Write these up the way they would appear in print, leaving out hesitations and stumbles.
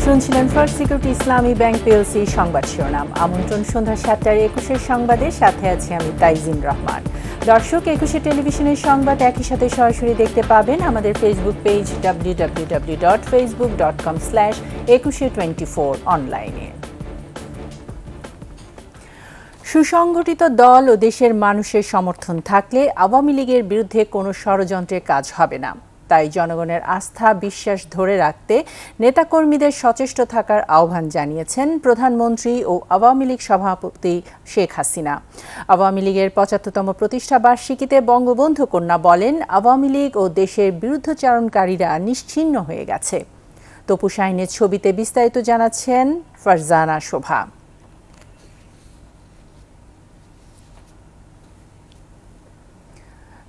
শুনছিলেন first security ইসলামী bank PLC সংবাদ শিরোনাম। আমন্ত্রণ সন্ধ্যা 7টার 21-এর সংবাদে, সাথে আছি আমি তাইজিন রহমান। দর্শক, 21 টেলিভিশনের সংবাদ একই সাথে সরাসরি দেখতে পাবেন আমাদের ফেসবুক পেজ www.facebook.com/2124 অনলাইনে। সুসংগঠিত দল ও দেশের মানুষের সমর্থন থাকলে আওয়ামী লীগের বিরুদ্ধে কোনো ষড়যন্ত্রের কাজ হবে না। তাই জনগণের আস্থা বিশ্বাস ধরে রাখতে নেতাকর্মীদের সচেষ্ট থাকার আহ্বান জানিয়েছেন প্রধানমন্ত্রী ও আওয়ামী লীগ সভাপতি শেখ হাসিনা। আওয়ামী লীগের ৭৫তম প্রতিষ্ঠা বার্ষিকীতে বঙ্গবন্ধু কন্যা বলেন, আওয়ামী লীগ ও দেশের বিরুদ্ধাচরণকারীরা নিশ্চিহ্ন হয়ে গেছে। তপু শাহিনের ছবিতে বিস্তারিত জানাচ্ছেন ফারজানা শোভা।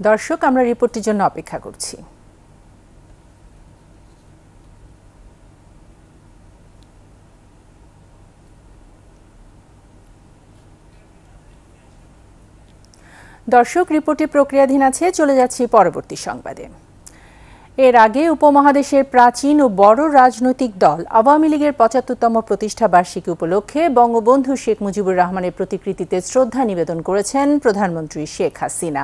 দর্শক, আমরা রিপোর্টটির জন্য অপেক্ষা করছি। দর্শক, রিপোর্টটি প্রক্রিয়াধীন আছে, চলে যাচ্ছি পরবর্তী সংবাদে। এর আগে উপমহাদেশের প্রাচীন ও বড় রাজনৈতিক দল আওয়ামী লীগের ৭৫তম প্রতিষ্ঠা বার্ষিকী উপলক্ষে বঙ্গবন্ধু শেখ মুজিবুর রহমানের প্রতিকৃতিতে শ্রদ্ধা নিবেদন করেছেন প্রধানমন্ত্রী শেখ হাসিনা।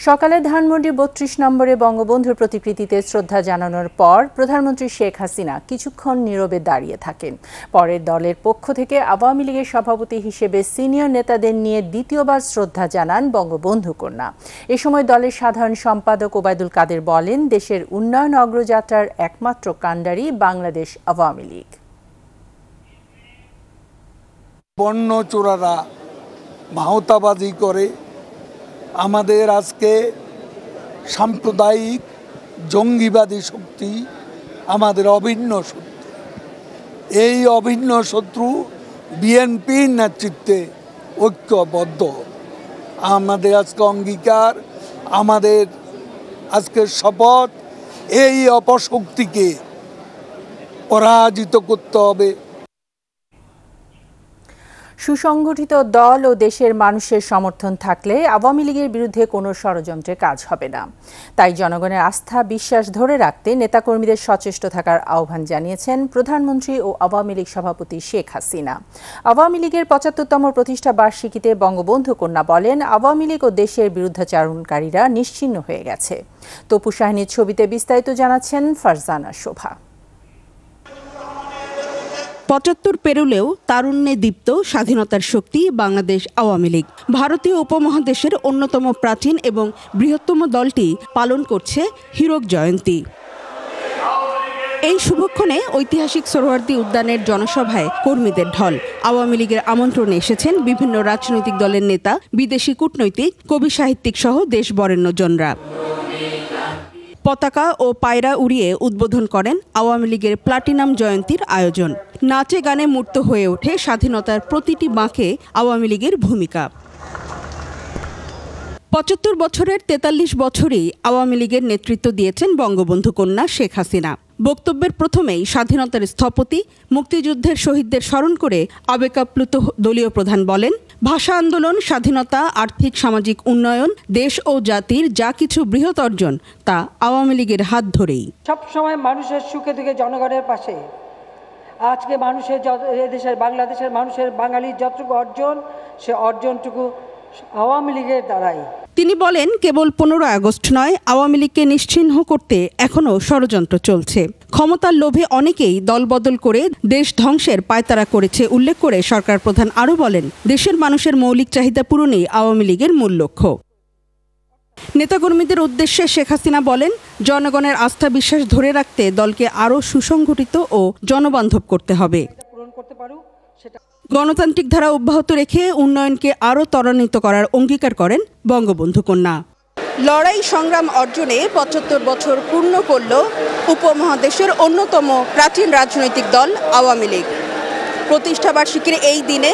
সকালে ধানমন্ডির ৩২ নম্বরে বঙ্গবন্ধুর প্রতিকৃতিতে শ্রদ্ধা জানানোর পর প্রধানমন্ত্রী শেখ হাসিনা কিছুক্ষণ নীরবে দাঁড়িয়ে থাকেন। পরে দলের পক্ষ থেকে আওয়ামী লীগের সভাপতি হিসেবে সিনিয়র নেতাদের নিয়ে দ্বিতীয়বার শ্রদ্ধা জানান বঙ্গবন্ধু কন্যা। এ সময় দলের সাধারণ সম্পাদক ওবায়দুল কাদের বলেন, দেশের উন্নয়ন অগ্রযাত্রার একমাত্র কাণ্ডারি বাংলাদেশ আওয়ামী লীগ। বন্য চোরারা ভাওতাবাজি করে আমাদের আজকে সাম্প্রদায়িক জঙ্গিবাদী শক্তি আমাদের অভিন্ন শত্রু। এই অভিন্ন শত্রু বিএনপির নেতৃত্বে ঐক্যবদ্ধ। আমাদের আজকে অঙ্গীকার, আমাদের আজকের শপথ, এই অপশক্তিকে পরাজিত করতে হবে। সুসংগঠিত দল ও দেশের মানুষের সমর্থন থাকলে আওয়ামী লীগের বিরুদ্ধে কোনো ষড়যন্ত্রে কাজ হবে না। তাই জনগণের আস্থা বিশ্বাস ধরে রাখতে নেতাকর্মীদের সচেষ্ট থাকার আহ্বান জানিয়েছেন প্রধানমন্ত্রী ও আওয়ামী লীগ সভাপতি শেখ হাসিনা। আওয়ামী লীগের ৭৫তম প্রতিষ্ঠা বার্ষিকীতে বঙ্গবন্ধু কন্যা বলেন, আওয়ামী লীগ ও দেশের বিরুদ্ধাচরণকারীরা নিশ্চিহ্ন হয়ে গেছে। তপু শাহিনীর ছবিতে বিস্তারিত জানাচ্ছেন ফারজানা শোভা। ৭৫ পেরুলেও তারুণ্যে দীপ্ত স্বাধীনতার শক্তি বাংলাদেশ আওয়ামী লীগ। ভারতীয় উপমহাদেশের অন্যতম প্রাচীন এবং বৃহত্তম দলটি পালন করছে হীরক জয়ন্তী। এই শুভক্ষণে ঐতিহাসিক সোহরাওয়ার্দী উদ্যানের জনসভায় কর্মীদের ঢল। আওয়ামী লীগের আমন্ত্রণে এসেছেন বিভিন্ন রাজনৈতিক দলের নেতা, বিদেশি কূটনৈতিক, কবি সাহিত্যিক সহ দেশ বরেণ্যজনরা। পতাকা ও পায়রা উড়িয়ে উদ্বোধন করেন আওয়ামী লীগের প্লাটিনাম জয়ন্তীর আয়োজন। নাচে গানে মূর্ত হয়ে ওঠে স্বাধীনতার প্রতিটি বাঁকে আওয়ামী লীগের ভূমিকা। ৭৫ বছরের ৪৩ বছরেই আওয়ামী লীগের নেতৃত্ব দিয়েছেন বঙ্গবন্ধু কন্যা শেখ হাসিনা। বক্তব্যের প্রথমেই স্বাধীনতার স্থপতি, মুক্তিযুদ্ধের শহীদদের স্মরণ করে আবেগাপ্লুত দলীয় প্রধান বলেন, ভাষা আন্দোলন, স্বাধীনতা, আর্থিক সামাজিক উন্নয়ন, দেশ ও জাতির যা কিছু বৃহৎ অর্জন তা আওয়ামী লীগের হাত ধরেই। সবসময় মানুষের সুখে দুঃখে জনগণের পাশে। আজকে মানুষের দেশের বাংলাদেশের মানুষের বাঙালির যতটুকু অর্জন, সে অর্জনটুকু আওয়ামী লীগের দ্বারাই। তিনি বলেন, কেবল 15 আগস্ট নয়, আওয়ামী লীগকে নিশ্চিহ্ন করতে এখনও ষড়যন্ত্র চলছে। ক্ষমতার লোভে অনেকেই দলবদল করে দেশ ধ্বংসের পায়তারা করেছে উল্লেখ করে সরকার প্রধান আরও বলেন, দেশের মানুষের মৌলিক চাহিদা পূরণই আওয়ামী লীগের মূল লক্ষ্য। নেতাকর্মীদের উদ্দেশ্যে শেখ হাসিনা বলেন, জনগণের আস্থা বিশ্বাস ধরে রাখতে দলকে আরও সুসংগঠিত ও জনবান্ধব করতে হবে। গণতান্ত্রিক ধারা অব্যাহত রেখে উন্নয়নকে আরও ত্বরান্বিত করার অঙ্গীকার করেন বঙ্গবন্ধু কন্যা। লড়াই সংগ্রাম অর্জনে ৭৫ বছর পূর্ণ করল উপমহাদেশের অন্যতম প্রাচীন রাজনৈতিক দল আওয়ামী লীগ। প্রতিষ্ঠাবার্ষিকীর এই দিনে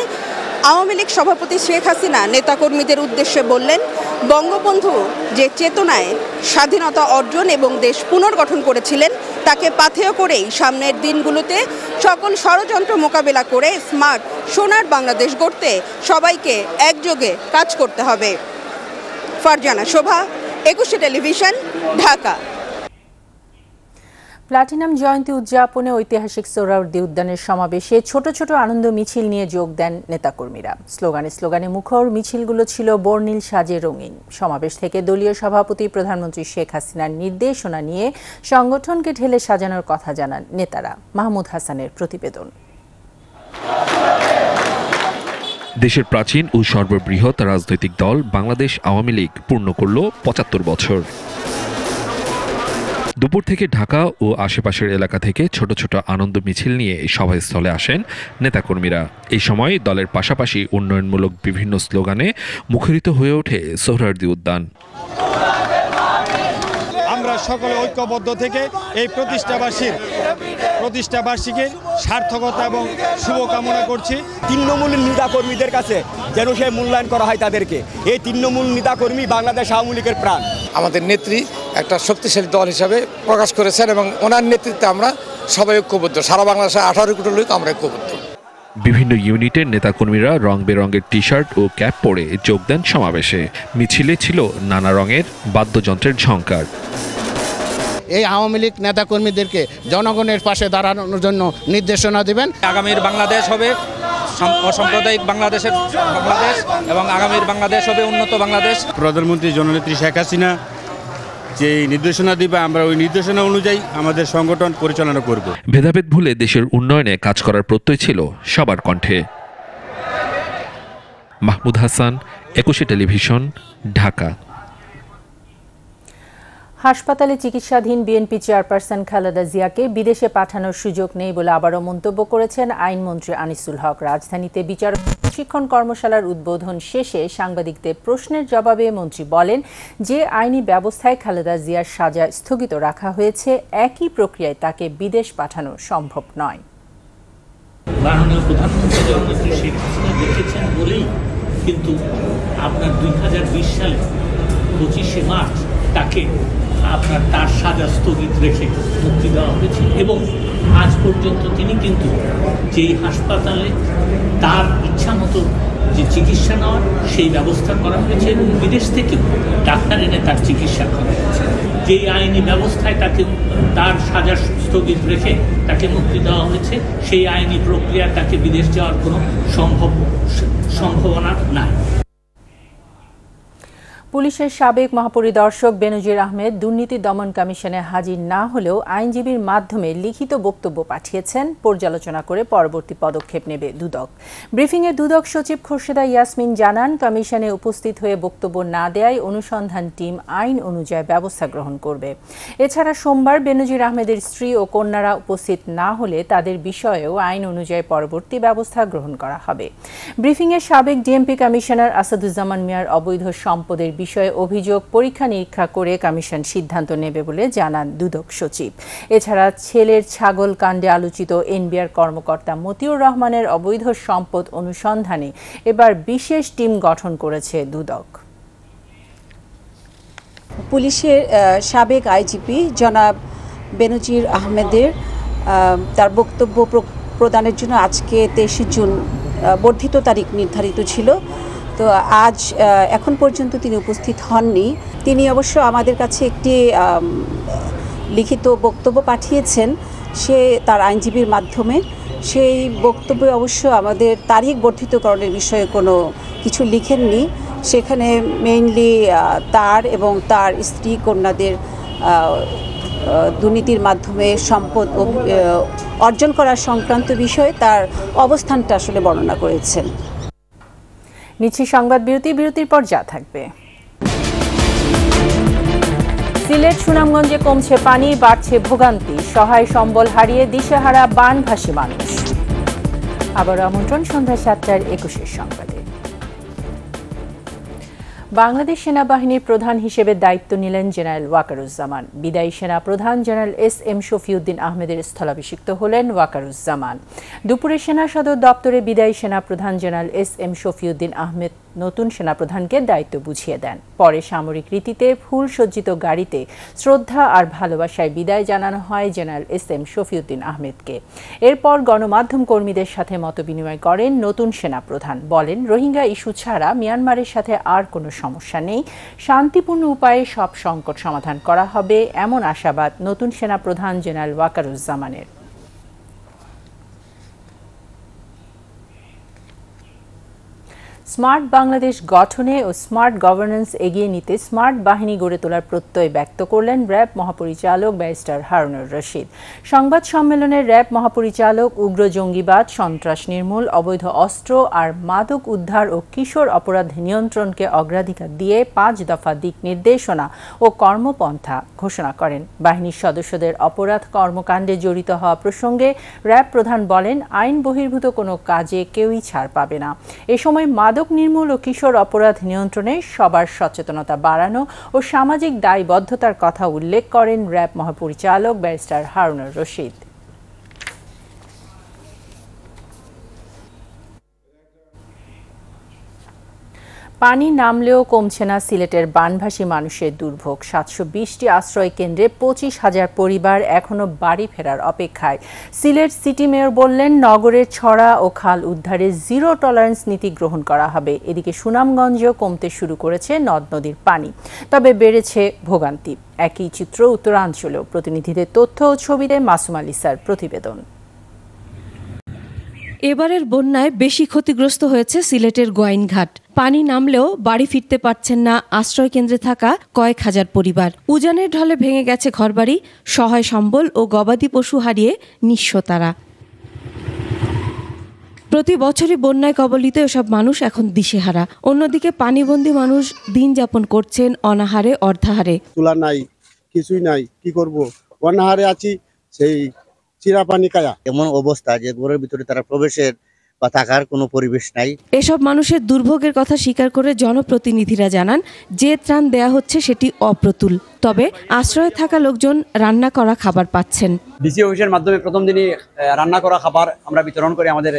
আওয়ামী লীগ সভাপতি শেখ হাসিনা নেতাকর্মীদের উদ্দেশ্যে বললেন, বঙ্গবন্ধু যে চেতনায় স্বাধীনতা অর্জন এবং দেশ পুনর্গঠন করেছিলেন তাকে পাথেয় করেই সামনের দিনগুলোতে সকল ষড়যন্ত্র মোকাবেলা করে স্মার্ট সোনার বাংলাদেশ গড়তে সবাইকে একযোগে কাজ করতে হবে। ফারজানা শোভা, 21 টেলিভিশন, ঢাকা। প্লাটিনাম জয়ন্তী উদযাপনে ঐতিহাসিক সোহরাওয়ার্দী উদ্যানের সমাবেশে ছোট ছোট আনন্দ মিছিল নিয়ে যোগ দেন নেতাকর্মীরা। স্লোগানে স্লোগানে মুখর মিছিলগুলো ছিল বর্ণিল সাজে রঙিন। সমাবেশ থেকে দলীয় সভাপতি প্রধানমন্ত্রী শেখ হাসিনার নির্দেশনা নিয়ে সংগঠনকে ঢেলে সাজানোর কথা জানান নেতারা। মাহমুদ হাসানের প্রতিবেদন। দেশের প্রাচীন ও সর্ববৃহৎ রাজনৈতিক দল বাংলাদেশ আওয়ামী লীগ পূর্ণ করল ৭৫ বছর। দুপুর থেকে ঢাকা ও আশেপাশের এলাকা থেকে ছোট ছোট আনন্দ মিছিল নিয়ে সভাস্থলে আসেন নেতাকর্মীরা। এই সময় দলের পাশাপাশি উন্নয়নমূলক বিভিন্ন স্লোগানে মুখরিত হয়ে ওঠে সোহরাওয়ার্দী উদ্যান। আমরা সকলে ঐক্যবদ্ধ থেকে এই প্রতিষ্ঠাবার্ষিকীর সার্থকতা এবং শুভকামনা করছি। তৃণমূল নেতাকর্মীদের কাছে যেন সে মূল্যায়ন করা হয় তাদেরকে। এই তৃণমূল নেতাকর্মী বাংলাদেশ আওয়ামী লীগের প্রাণ। আমাদের নেত্রী একটা শক্তিশালী দল হিসাবে প্রকাশ করেছেন এবং ওনার নেতৃত্বে আমরা সবাই ঐক্যবদ্ধ। সারা বাংলাদেশে 18 কোটি লোক আমরা ঐক্যবদ্ধ। বিভিন্ন ইউনিটের নেতাকর্মীরা রং বেরঙের টি শার্ট ও ক্যাপ পরে যোগ দেন সমাবেশে। মিছিলে ছিল নানা রঙের বাদ্যযন্ত্রের ঝংকার। এই আওয়ামী লীগ নেতাকর্মীদেরকে জনগণের পাশে দাঁড়ানোর জন্য নির্দেশনা দেবেন। আগামীর বাংলাদেশ হবে অসাম্প্রদায়িক বাংলাদেশ এবং আগামীর বাংলাদেশ হবে উন্নত বাংলাদেশ। প্রধানমন্ত্রী জননেত্রী শেখ হাসিনা যে নির্দেশনা দিবে আমরা ওই নির্দেশনা অনুযায়ী আমাদের সংগঠন পরিচালনা করব। ভেদাভেদ ভুলে দেশের উন্নয়নে কাজ করার প্রত্যয় ছিল সবার কণ্ঠে। মাহমুদ হাসান, ২১ টেলিভিশন, ঢাকা। হাসপাতালে চিকিৎসাধীন বিএনপি চেয়ারপারসন খালেদা জিয়াকে বিদেশে পাঠানোর সুযোগ নেই বলে আবারও মন্তব্য করেছেন আইনমন্ত্রী আনিসুল হক। রাজধানীতে বিচারক প্রশিক্ষণ কর্মশালার উদ্বোধন শেষে সাংবাদিকদের প্রশ্নের জবাবে মন্ত্রী বলেন, যে আইনি ব্যবস্থায় খালেদা জিয়ার সাজা স্থগিত রাখা হয়েছে, একই প্রক্রিয়ায় তাকে বিদেশ পাঠানো সম্ভব নয়। মাননীয় প্রধানমন্ত্রী জননেত্রী শেখ হাসিনা দেখেছেন বলেই কিন্তু আপনার 2020 সালে 25শে মার্চ তাকে তার সাজা স্থগিত রেখে মুক্তি দেওয়া হয়েছে এবং আজ পর্যন্ত তিনি কিন্তু যেই হাসপাতালে তার ইচ্ছা মতো যে চিকিৎসা নেওয়ার সেই ব্যবস্থা করা হয়েছে এবং বিদেশ থেকেও ডাক্তার এনে তার চিকিৎসা করা হয়েছে। যেই আইনি ব্যবস্থায় তাকে তার সাজা স্থগিত রেখে তাকে মুক্তি দেওয়া হয়েছে, সেই আইনি প্রক্রিয়া তাকে বিদেশ যাওয়ার কোনো সম্ভাবনা নাই। পুলিশের সাবেক মহাপরিদর্শক বেনজির আহমেদ দুর্নীতি দমন কমিশনে হাজির না হলেও আইনজীবীর মাধ্যমে লিখিত বক্তব্য পাঠিয়েছেন। পর্যালোচনা করে পরবর্তী পদক্ষেপ নেবে দুদক। ব্রিফিংয়ে দুদক সচিব খোরশেদা ইয়াসমিন জানান, কমিশনে উপস্থিত হয়ে বক্তব্য না দেয়ায় অনুসন্ধান টিম আইন অনুযায়ী ব্যবস্থা গ্রহণ করবে। এছাড়া সোমবার বেনজির আহমেদের স্ত্রী ও কন্যারা উপস্থিত না হলে তাদের বিষয়েও আইন অনুযায়ী পরবর্তী ব্যবস্থা গ্রহণ করা হবে। ব্রিফিংয়ে সাবেক ডিএমপি কমিশনার আসাদুজ্জামান মিয়ার অবৈধ সম্পদের বিষয়ে অভিযোগ পরীক্ষা নিরীক্ষা করে কমিশন সিদ্ধান্ত নেবে বলে জানান দুদক সচিব। এছাড়া ছেলের ছাগল কাণ্ডে আলোচিত এনবিআর কর্মকর্তা মতিউর রহমানের অবৈধ সম্পদ অনুসন্ধানে এবার বিশেষ টিম গঠন করেছে দুদক। পুলিশের সাবেক আইজিপি জনাব বেনজির আহমেদের তার বক্তব্য প্রদানের জন্য আজকে 23 জুন বর্ধিত তারিখ নির্ধারিত ছিল। তো আজ এখন পর্যন্ত তিনি উপস্থিত হননি। তিনি অবশ্য আমাদের কাছে একটি লিখিত বক্তব্য পাঠিয়েছেন সে তার আইনজীবীর মাধ্যমে। সেই বক্তব্যে অবশ্য আমাদের তারিখ বর্ধিতকরণের বিষয়ে কোনো কিছু লিখেননি। সেখানে মেইনলি তার এবং তার স্ত্রী কন্যাদের দুর্নীতির মাধ্যমে সম্পদ অর্জন করার সংক্রান্ত বিষয়ে তার অবস্থানটা আসলে বর্ণনা করেছেন। নিচ্ছি সংবাদ বিরতির পর যা থাকবে। সিলেট সুনামগঞ্জে কমছে পানি, বাড়ছে ভোগান্তি, সহায় সম্বল হারিয়ে দিশেহারা বানভাসী মানুষ। আবার আমন্ত্রণ সন্ধ্যা 7টার 21 সংবাদে। বাংলাদেশ সেনাবাহিনীর প্রধান হিসেবে দায়িত্ব নিলেন জেনারেল ওয়াকারুজ্জামান। বিদায়ী সেনা প্রধান জেনারেল এস.এম. শফিউদ্দিন আহমেদের স্থলাভিষিক্ত হলেন ওয়াকারুজ্জামান। দুপুরে সেনা সদর দপ্তরে বিদায়ী সেনা প্রধান জেনারেল এস.এম. শফিউদ্দিন আহমেদ নতুন সেনাপ্রধানকে দায়িত্ব বুঝিয়ে দেন। পরে সামরিক রীতিতে ফুল সজ্জিত গাড়িতে শ্রদ্ধা আর ভালোবাসায় বিদায় জানানো হয় জেনারেল এসএম শফিউদ্দিন আহমেদকে। এরপর গণমাধ্যম কর্মীদের সাথে মতবিনিময় করেন নতুন সেনাপ্রধান। বলেন, রোহিঙ্গা ইস্যু ছাড়া মিয়ানমারের সাথে আর কোনো সমস্যা নেই, শান্তিপূর্ণ উপায়ে সব সংকট সমাধান করা হবে, এমন আশাবাদ নতুন সেনাপ্রধান জেনারেল ওয়াকারুজ্জামানের। স্মার্ট বাংলাদেশ গঠনে ও স্মার্ট গভর্নেন্স এগিয়ে নিতে স্মার্ট বাহিনী গড়ে তোলার প্রত্যয় ব্যক্ত করলেন র্যাব মহাপরিচালক ব্যারিস্টার হারুনুর রশিদ। সংবাদ সম্মেলনে র্যাব মহাপরিচালক উগ্র জঙ্গিবাদ, সন্ত্রাস নির্মূল, অবৈধ অস্ত্র আর মাদক উদ্ধার ও কিশোর অপরাধ নিয়ন্ত্রণকে অগ্রাধিকার দিয়ে 5 দফা দিক নির্দেশনা ও কর্মপন্থা ঘোষণা করেন। বাহিনীর সদস্যদের অপরাধ কর্মকাণ্ডে জড়িত হওয়া প্রসঙ্গে র্যাব প্রধান বলেন, আইন বহির্ভূত কোনো কাজে কেউই ছাড় পাবে না। এ সময় মাদক নির্মূল ও কিশোর অপরাধ নিয়ন্ত্রণে সবার সচেতনতা বাড়ানো ও সামাজিক দায়বদ্ধতার কথা উল্লেখ করেন র্যাব মহাপরিচালক ব্যারিস্টার হারুনুর রশিদ। পানি নামলেও কমছে না সিলেটের বানভাসী মানুষের দুর্ভোগ। 720টি আশ্রয় কেন্দ্রে 25,000 পরিবার এখনো বাড়ি ফেরার অপেক্ষায়। সিলেট সিটি মেয়র বললেন, নগরের ছড়া ও খাল উদ্ধারে জিরো টলারেন্স নীতি গ্রহণ করা হবে। এদিকে সুনামগঞ্জেও কমতে শুরু করেছে নদ নদীর পানি, তবে বেড়েছে ভোগান্তি। একই চিত্র উত্তরাঞ্চলেও। প্রতিনিধিদের তথ্য ও ছবিতে মাসুম আলিসার প্রতিবেদন। এবারের বন্যায় বেশি ক্ষতিগ্রস্ত হয়েছে সিলেটের গোয়াইনঘাট। পানি নামলেও বাড়ি ফিরতে পারছেন না আশ্রয় কেন্দ্রে থাকা কয়েক হাজার পরিবার। উজানের ঢলে ভেঙে গেছে ঘরবাড়ি, সহায় সম্বল ও গবাদি পশু হারিয়ে নিঃস্ব তারা। প্রতি বছরই বন্যায় কবলিত এসব মানুষ এখন দিশেহারা। অন্যদিকে পানিবন্দী মানুষ দিন যাপন করছেন অনাহারে, অর্ধাহারে। তুলা নাই, কিছুই নাই, কি করব? অনাহারে আছি, সেই চিরা পানি কায়া। এমন অবস্থা যে ঘরের ভিতরে তারা প্রবেশের বা থাকার কোনো পরিবেশ নাই। এসব মানুষের দুর্ভোগের কথা স্বীকার করে জনপ্রতিনিধিরা জানান, যে ত্রাণ দেয়া হচ্ছে সেটি অপ্রতুল। তবে আশ্রয়ে থাকা লোকজন রান্না করা খাবার পাচ্ছেন। ডিসি অফিসের মাধ্যমে প্রথম দিনই রান্না করা খাবার আমরা বিতরণ করি আমাদের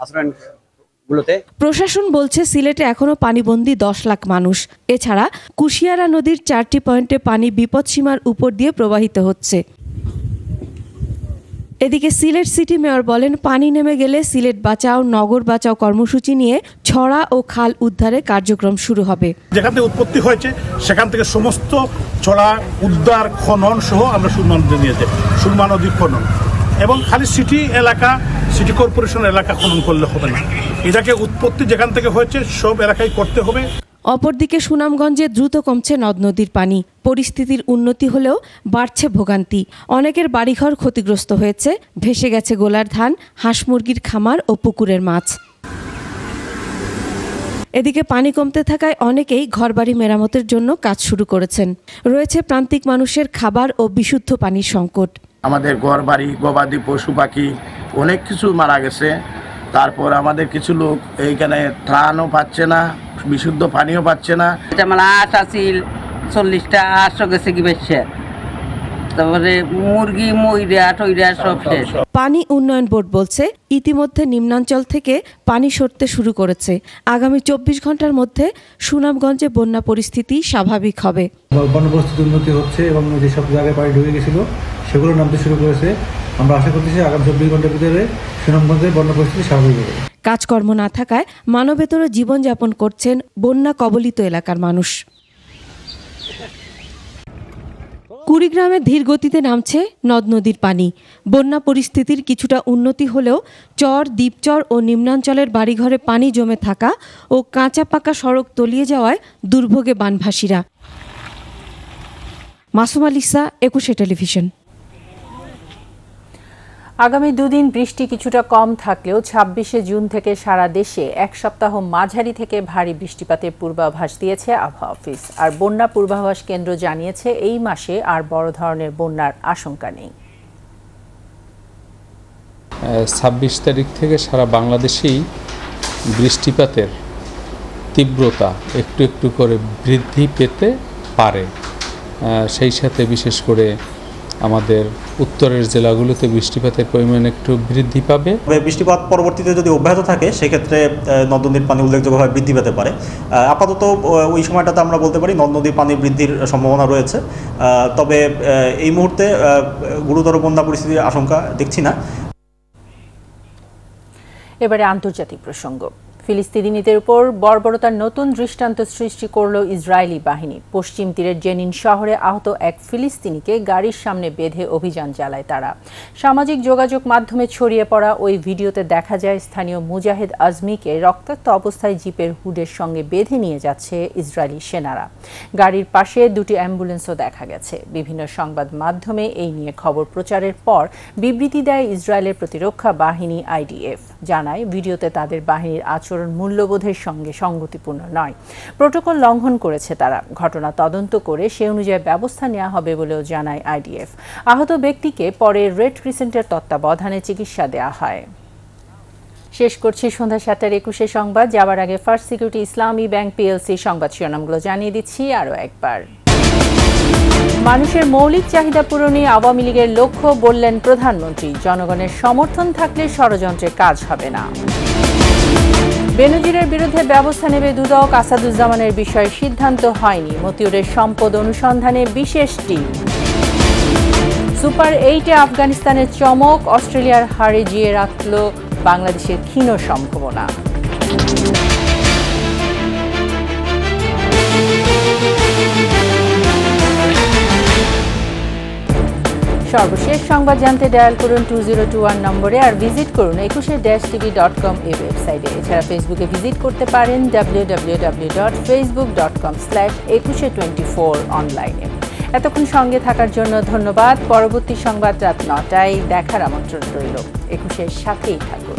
আশ্রয়গুলোতে। প্রশাসন বলছে সিলেটে এখনো পানিবন্দী 10 লাখ মানুষ। এছাড়া কুশিয়ারা নদীর 4টি পয়েন্টে পানি বিপদসীমার উপর দিয়ে প্রবাহিত হচ্ছে। এদিকে সিলেট সিটি মেয়র বলেন, পানি নেমে গেলে সিলেট বাঁচাও, নগর বাঁচাও কর্মসূচি নিয়ে ছড়া ও খাল উদ্ধারে কার্যক্রম শুরু হবে। যেখান থেকে উৎপত্তি হয়েছে সেখান থেকে সমস্ত ছড়া উদ্ধার, খনন সহ আমরা সুরমা নদী নিয়ে যাই, সুরমা নদী খনন। এবং খালি সিটি এলাকা, সিটি কর্পোরেশন এলাকা খনন করলে হবে না, এটাকে উৎপত্তি যেখান থেকে হয়েছে সব এলাকায় করতে হবে। অপরদিকে সুনামগঞ্জে দ্রুত কমছে নদ নদীর পানি। পরিস্থিতির উন্নতি হলেও বাড়ছে ভোগান্তি। অনেকের বাড়িঘর ক্ষতিগ্রস্ত হয়েছে, ভেসে গেছে গোলার ধান, হাঁস মুরগির খামার ও পুকুরের মাছ। এদিকে পানি কমতে থাকায় অনেকেই ঘরবাড়ি মেরামতের জন্য কাজ শুরু করেছেন। রয়েছে প্রান্তিক মানুষের খাবার ও বিশুদ্ধ পানির সংকট। আমাদের ঘরবাড়ি, গবাদি পশু পাখি অনেক কিছু মারা গেছে। তারপর আমাদের কিছু লোক এইখানে ত্রাণও পাচ্ছে না, বিশুদ্ধ পানিও পাচ্ছে না। আমার আট আছিল 40টা, 800 গেছে কি বেশি। তারপরে মুরগি, ময়রা টয়রা সব শেষ। পানি উন্নয়ন বোর্ড বলছে, ইতিমধ্যে নিম্নাঞ্চল থেকে পানি সরতে শুরু করেছে। আগামী 24 ঘন্টার মধ্যে সুনামগঞ্জে বন্যা পরিস্থিতি স্বাভাবিক হবে। বন্যা পরিস্থিতি উন্নতি হচ্ছে এবং যেসব জায়গায় পানি ঢুকে গেছিল সেগুলো নামতে শুরু করেছে। আমরা আশা করতেছি আগামী 24 ঘন্টার ভিতরে সুনামগঞ্জের বন্যা পরিস্থিতি স্বাভাবিক হবে। কাজকর্ম না থাকায় মানবেতর জীবনযাপন করছেন বন্যা কবলিত এলাকার মানুষ। কুড়িগ্রামে ধীর গতিতে নামছে নদ নদীর পানি। বন্যা পরিস্থিতির কিছুটা উন্নতি হলেও চর, দ্বীপচর ও নিম্নাঞ্চলের বাড়িঘরে পানি জমে থাকা ও কাঁচা পাকা সড়ক তলিয়ে যাওয়ায় দুর্ভোগে বানভাসীরা। মাসুম আলিসা, 21 টেলিভিশন। আগামী দুদিন বৃষ্টি কিছুটা কম থাকলেও 26শে জুন থেকে সারা দেশে এক সপ্তাহ মাঝারি থেকে ভারী বৃষ্টিপাতের পূর্বাভাস দিয়েছে আবহাওয়া অফিস। আর বন্যা পূর্বাভাস কেন্দ্র জানিয়েছে, এই মাসে আর বড় ধরনের বন্যার আশঙ্কা নেই। 26 তারিখ থেকে সারা বাংলাদেশেই বৃষ্টিপাতের তীব্রতা একটু একটু করে বৃদ্ধি পেতে পারে। সেই সাথে বিশেষ করে আমাদের উত্তরের জেলাগুলোতে বৃষ্টিপাতের পরিমাণ একটু বৃদ্ধি পাবে। বৃষ্টিপাত পরবর্তীতে যদি অব্যাহত থাকে সেক্ষেত্রে নদ নদীর পানি উল্লেখযোগ্যভাবে বৃদ্ধি পেতে পারে। আপাতত ওই সময়টাতে আমরা বলতে পারি নদ নদীর পানি বৃদ্ধির সম্ভাবনা রয়েছে, তবে এই মুহূর্তে গুরুতর বন্যা পরিস্থিতির আশঙ্কা দেখছি না। এবারে আন্তর্জাতিক প্রসঙ্গ। ফিলিস্তিনিদের উপর বর্বরতার নতুন দৃষ্টান্ত সৃষ্টি করল ইসরায়েলি বাহিনী। পশ্চিম তীরের জেনিন শহরে আহত এক ফিলিস্তিনিকে গাড়ির সামনে বেঁধে অভিযান চালায় তারা। সামাজিক যোগাযোগ মাধ্যমে ছড়িয়ে পড়া ওই ভিডিওতে দেখা যায় স্থানীয় মুজাহিদ আজমিকে রক্তাক্ত অবস্থায় জিপের হুডের সঙ্গে বেঁধে নিয়ে যাচ্ছে ইসরায়েলি সেনারা। গাড়ির পাশে দুটি অ্যাম্বুলেন্সও দেখা গেছে। বিভিন্ন সংবাদ মাধ্যমে এই নিয়ে খবর প্রচারের পর বিবৃতি দেয় ইসরায়েলের প্রতিরক্ষা বাহিনী IDF। জানায় ভিডিওতে তাদের বাহিনীর আচরণ মূল্যবোধের সঙ্গে সঙ্গতিপূর্ণ নয়, প্রোটোকল লঙ্ঘন করেছে তারা। ঘটনা তদন্ত করে সে অনুযায়ী ব্যবস্থা নেওয়া হবে বলেও জানায় IDF। আহত ব্যক্তিকে পরে রেড ক্রিসেন্টের তত্ত্বাবধানে চিকিৎসা দেওয়া হয়। শেষ করছি সন্ধ্যা 7:21 সংবাদ। যাওয়ার আগে ফার্স্ট সিকিউরিটি ইসলামী ব্যাংক PLC সংবাদ শিরোনামগুলো জানিয়ে দিচ্ছি আরও একবার। মানুষের মৌলিক চাহিদা পূরণে আওয়ামী লীগের লক্ষ্য বললেন প্রধানমন্ত্রী। জনগণের সমর্থন থাকলে ষড়যন্ত্রের কাজ হবে না। বেনজিরের বিরুদ্ধে ব্যবস্থা নেবে দুদক। আসাদুজ্জামানের বিষয়ে সিদ্ধান্ত হয়নি। মতিউরের সম্পদ অনুসন্ধানে বিশেষ টিম। সুপার 8-এ আফগানিস্তানের চমক। অস্ট্রেলিয়ার হারে জিয়ে রাখল বাংলাদেশের ক্ষীণ সম্ভাবনা। সর্বশেষ সংবাদ জানতে ডায়াল করুন 2021 নম্বরে আর ভিজিট করুন 21-tv.com এই ওয়েবসাইটে। এছাড়া ফেসবুকে ভিজিট করতে পারেন www.facebook.com/2124 অনলাইনে। এতক্ষণ সঙ্গে থাকার জন্য ধন্যবাদ। পরবর্তী সংবাদ রাত 9টায় দেখার আমন্ত্রণ রইল। 21-এর সাথেই থাকুন।